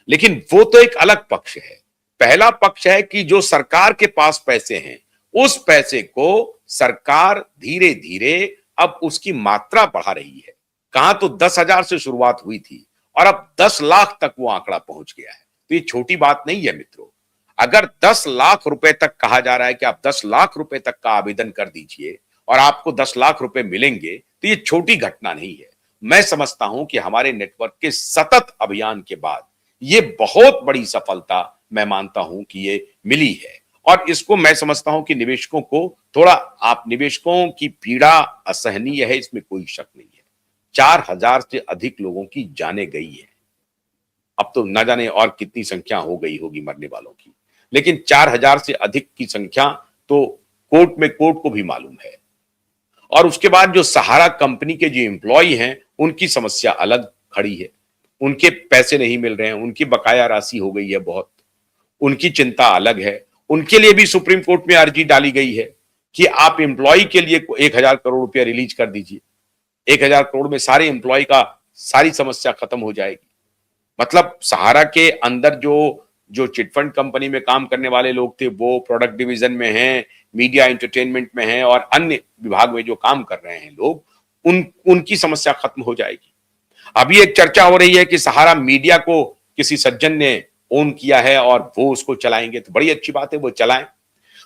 लेकिन वो तो एक अलग पक्ष है। पहला पक्ष है कि जो सरकार के पास पैसे हैं, उस पैसे को सरकार धीरे धीरे अब उसकी मात्रा बढ़ा रही है। कहां तो 10,000 से शुरुआत हुई थी और अब 10 लाख तक वो आंकड़ा पहुंच गया है। तो ये छोटी बात नहीं है मित्रों। अगर 10 लाख रुपए तक कहा जा रहा है कि आप 10 लाख रुपए तक का आवेदन कर दीजिए और आपको 10 लाख रुपए मिलेंगे, तो ये छोटी घटना नहीं है। मैं समझता हूं कि हमारे नेटवर्क के सतत अभियान के बाद ये बहुत बड़ी सफलता मैं मानता हूं कि ये मिली है। और इसको मैं समझता हूं कि निवेशकों को थोड़ा, आप निवेशकों की पीड़ा असहनीय है, इसमें कोई शक नहीं है। 4,000 से अधिक लोगों की जाने गई है। अब तो न जाने और कितनी संख्या हो गई होगी मरने वालों की, लेकिन 4,000 से अधिक की संख्या तो कोर्ट को भी मालूम है। और उसके बाद जो सहारा कंपनी के जो एम्प्लॉय हैं, उनकी समस्या अलग खड़ी है। उनके पैसे नहीं मिल रहे हैं, उनकी बकाया राशि हो गई है बहुत, उनकी चिंता अलग है। उनके लिए भी सुप्रीम कोर्ट में अर्जी डाली गई है कि आप एम्प्लॉय के लिए 1,000 करोड़ रुपया रिलीज कर दीजिए। 1,000 करोड़ में सारे एम्प्लॉय का सारी समस्या खत्म हो जाएगी। मतलब सहारा के अंदर जो जो चिटफंड कंपनी में काम करने वाले लोग थे, वो प्रोडक्ट डिवीजन में हैं, मीडिया एंटरटेनमेंट में हैं और अन्य विभाग में जो काम कर रहे हैं लोग, उनकी समस्या खत्म हो जाएगी। अभी एक चर्चा हो रही है कि सहारा मीडिया को किसी सज्जन ने ओन किया है और वो उसको चलाएंगे, तो बड़ी अच्छी बात है, वो चलाएं।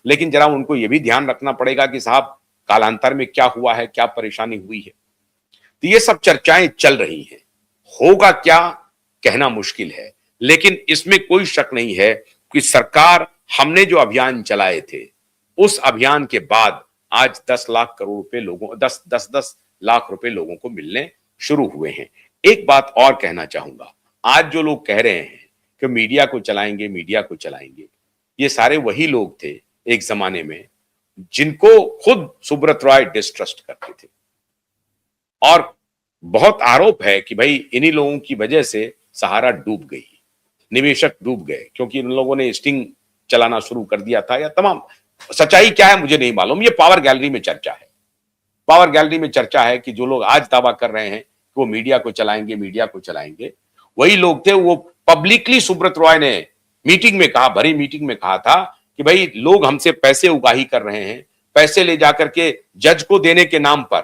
लेकिन जरा उनको यह भी ध्यान रखना पड़ेगा कि साहब कालांतर में क्या हुआ है, क्या परेशानी हुई है। तो ये सब चर्चाएं चल रही हैं। होगा क्या, कहना मुश्किल है, लेकिन इसमें कोई शक नहीं है कि सरकार, हमने जो अभियान चलाए थे, उस अभियान के बाद आज 10 लाख करोड़ रुपए लोगों 10 लाख रुपए लोगों को मिलने शुरू हुए हैं। एक बात और कहना चाहूंगा, आज जो लोग कह रहे हैं कि मीडिया को चलाएंगे, मीडिया को चलाएंगे, ये सारे वही लोग थे एक जमाने में जिनको खुद सुब्रत रॉय डिस्ट्रस्ट करते थे। और बहुत आरोप है कि भाई इन्हीं लोगों की वजह से सहारा डूब गई, निवेशक डूब गए, क्योंकि इन लोगों ने स्टिंग चलाना शुरू कर दिया था। या तमाम सच्चाई क्या है मुझे नहीं मालूम, ये पावर गैलरी में चर्चा है। पावर गैलरी में चर्चा है कि जो लोग आज दावा कर रहे हैं कि वो मीडिया को चलाएंगे, मीडिया को चलाएंगे, वही लोग थे। वो पब्लिकली सुब्रत रॉय ने मीटिंग में कहा, भरी मीटिंग में कहा था कि भाई लोग हमसे पैसे उगाही कर रहे हैं, पैसे ले जाकर के जज को देने के नाम पर,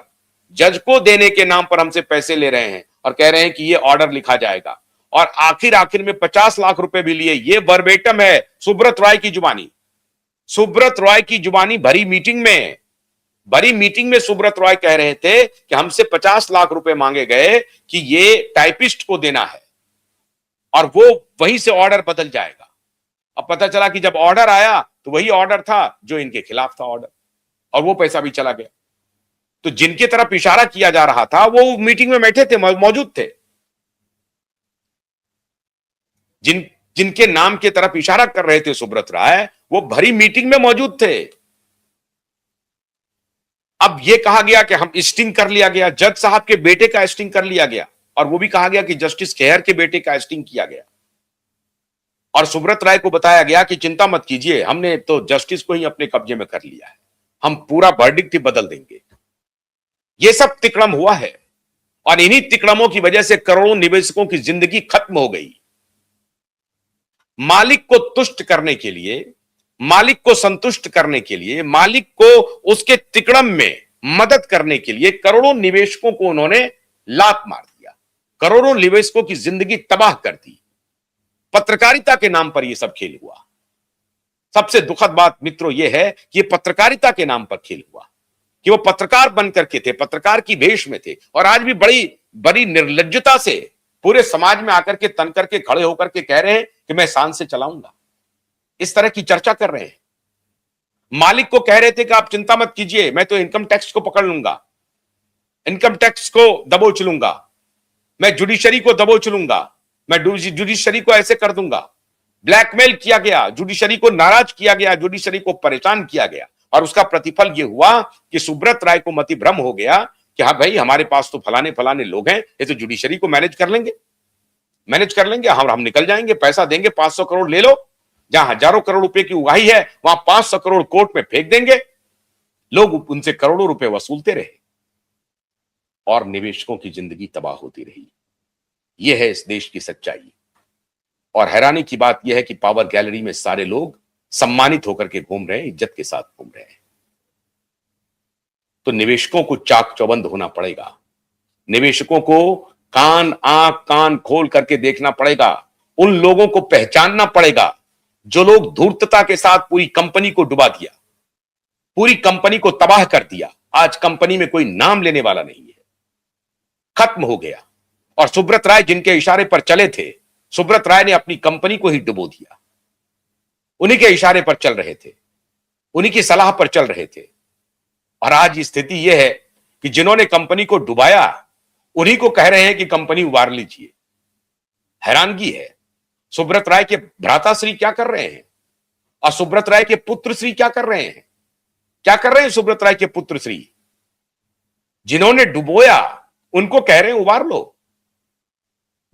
जज को देने के नाम पर हमसे पैसे ले रहे हैं और कह रहे हैं कि ये ऑर्डर लिखा जाएगा। और आखिर में 50 लाख रुपए भी लिए। ये वर्बेटम है सुब्रत रॉय की जुबानी, सुब्रत रॉय की जुबानी। भरी मीटिंग में सुब्रत रॉय कह रहे थे कि हमसे 50 लाख रुपए मांगे गए कि ये टाइपिस्ट को देना है और वो वहीं से ऑर्डर बदल जाएगा। अब पता चला कि जब ऑर्डर आया तो वही ऑर्डर था जो इनके खिलाफ था ऑर्डर, और वो पैसा भी चला गया। तो जिनकी तरफ इशारा किया जा रहा था वो मीटिंग में बैठे थे, मौजूद थे। जिनके नाम की तरफ इशारा कर रहे थे सुब्रत राय, वो भरी मीटिंग में मौजूद थे। अब ये कहा गया कि हम स्टिंग कर लिया गया, जज साहब के बेटे का स्टिंग कर लिया गया, और वो भी कहा गया कि जस्टिस खेहर के बेटे का स्टिंग किया गया। और सुब्रत राय को बताया गया कि चिंता मत कीजिए, हमने तो जस्टिस को ही अपने कब्जे में कर लिया है, हम पूरा वर्डिक्ट ही बदल देंगे। ये सब तिकड़म हुआ है और इन्हीं तिकड़मों की वजह से करोड़ों निवेशकों की जिंदगी खत्म हो गई। मालिक को तुष्ट करने के लिए, मालिक को संतुष्ट करने के लिए, मालिक को उसके तिकड़म में मदद करने के लिए करोड़ों निवेशकों को उन्होंने लात मार दिया, करोड़ों निवेशकों की जिंदगी तबाह कर दी। पत्रकारिता के नाम पर यह सब खेल हुआ। सबसे दुखद बात मित्रों यह है कि यह पत्रकारिता के नाम पर खेल हुआ, कि वो पत्रकार बनकर के थे, पत्रकार की भेष में थे, और आज भी बड़ी बड़ी निर्लज्जता से पूरे समाज में आकर के तन करके खड़े होकर के कह रहे हैं कि मैं शान से चलाऊंगा। इस तरह की चर्चा कर रहे हैं। मालिक को कह रहे थे कि आप चिंता मत कीजिए, मैं तो इनकम टैक्स को पकड़ लूंगा, इनकम टैक्स को दबोच लूंगा, मैं जुडिशरी को दबोच लूंगा, मैं जुडिशरी को ऐसे कर दूंगा। ब्लैकमेल किया गया, जुडिशरी को नाराज किया गया, जुडिशरी को परेशान किया गया, और उसका प्रतिफल यह हुआ कि सुब्रत राय को मति भ्रम हो गया कि हाँ भाई हमारे पास तो फलाने फलाने लोग हैं, ये तो जुडिशरी को मैनेज कर लेंगे, हम निकल जाएंगे, पैसा देंगे, 500 करोड़ ले लो, जहां हजारों करोड़ रुपए की उगाही है वहां 500 करोड़ कोर्ट में फेंक देंगे। लोग उनसे करोड़ों रुपए वसूलते रहे और निवेशकों की जिंदगी तबाह होती रही। यह है इस देश की सच्चाई। और हैरानी की बात यह है कि पावर गैलरी में सारे लोग सम्मानित होकर के घूम रहे हैं, इज्जत के साथ घूम रहे हैं। तो निवेशकों को चाक चौबंद होना पड़ेगा। निवेशकों को कान खोल करके देखना पड़ेगा। उन लोगों को पहचानना पड़ेगा जो लोग धूर्तता के साथ पूरी कंपनी को डुबा दिया, पूरी कंपनी को तबाह कर दिया। आज कंपनी में कोई नाम लेने वाला नहीं है, खत्म हो गया। और सुब्रत राय जिनके इशारे पर चले थे, सुब्रत राय ने अपनी कंपनी को ही डुबो दिया। उन्हीं के इशारे पर चल रहे थे, उन्हीं की सलाह पर चल रहे थे। और आज स्थिति यह है कि जिन्होंने कंपनी को डुबाया उन्हीं को कह रहे हैं कि कंपनी उबार लीजिए। हैरानगी है। सुब्रत राय के भ्राताश्री क्या कर रहे हैं और सुब्रत राय के पुत्रश्री क्या कर रहे हैं? क्या कर रहे हैं सुब्रत राय के पुत्रश्री? जिन्होंने डुबोया उनको कह रहे हैं उबार लो।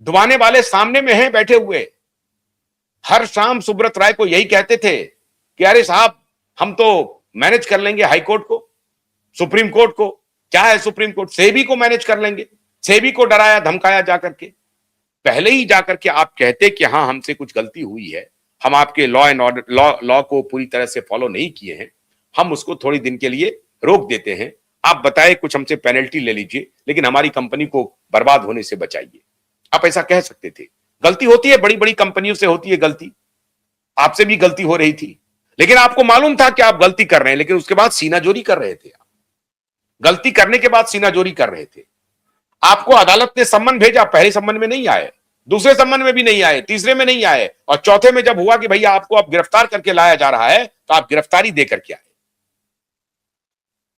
डुबाने वाले सामने में हैं बैठे हुए। हर शाम सुब्रत राय को यही कहते थे कि अरे साहब हम तो मैनेज कर लेंगे हाई कोर्ट को, सुप्रीम कोर्ट को, क्या है सुप्रीम कोर्ट, सेबी को मैनेज कर लेंगे। सेबी को डराया धमकाया जाकर के। पहले ही जाकर के आप कहते कि हाँ हमसे कुछ गलती हुई है, हम आपके लॉ एंड ऑर्डर लॉ को पूरी तरह से फॉलो नहीं किए हैं, हम उसको थोड़ी दिन के लिए रोक देते हैं, आप बताएं कुछ हमसे पेनल्टी ले लीजिए, लेकिन हमारी कंपनी को बर्बाद होने से बचाइए। आप ऐसा कह सकते थे। गलती होती है, बड़ी बड़ी कंपनियों से होती है गलती, आपसे भी गलती हो रही थी, लेकिन आपको मालूम था कि आप गलती कर रहे हैं, लेकिन उसके बाद सीनाजोरी कर रहे थे। आप गलती करने के बाद सीनाजोरी कर रहे थे। आपको अदालत ने सम्मन भेजा, पहले सम्मन में नहीं आए, दूसरे सम्मन में भी नहीं आए, तीसरे में नहीं आए, और चौथे में जब हुआ कि भैया आपको अब गिरफ्तार करके लाया जा रहा है तो आप गिरफ्तारी दे करके आए।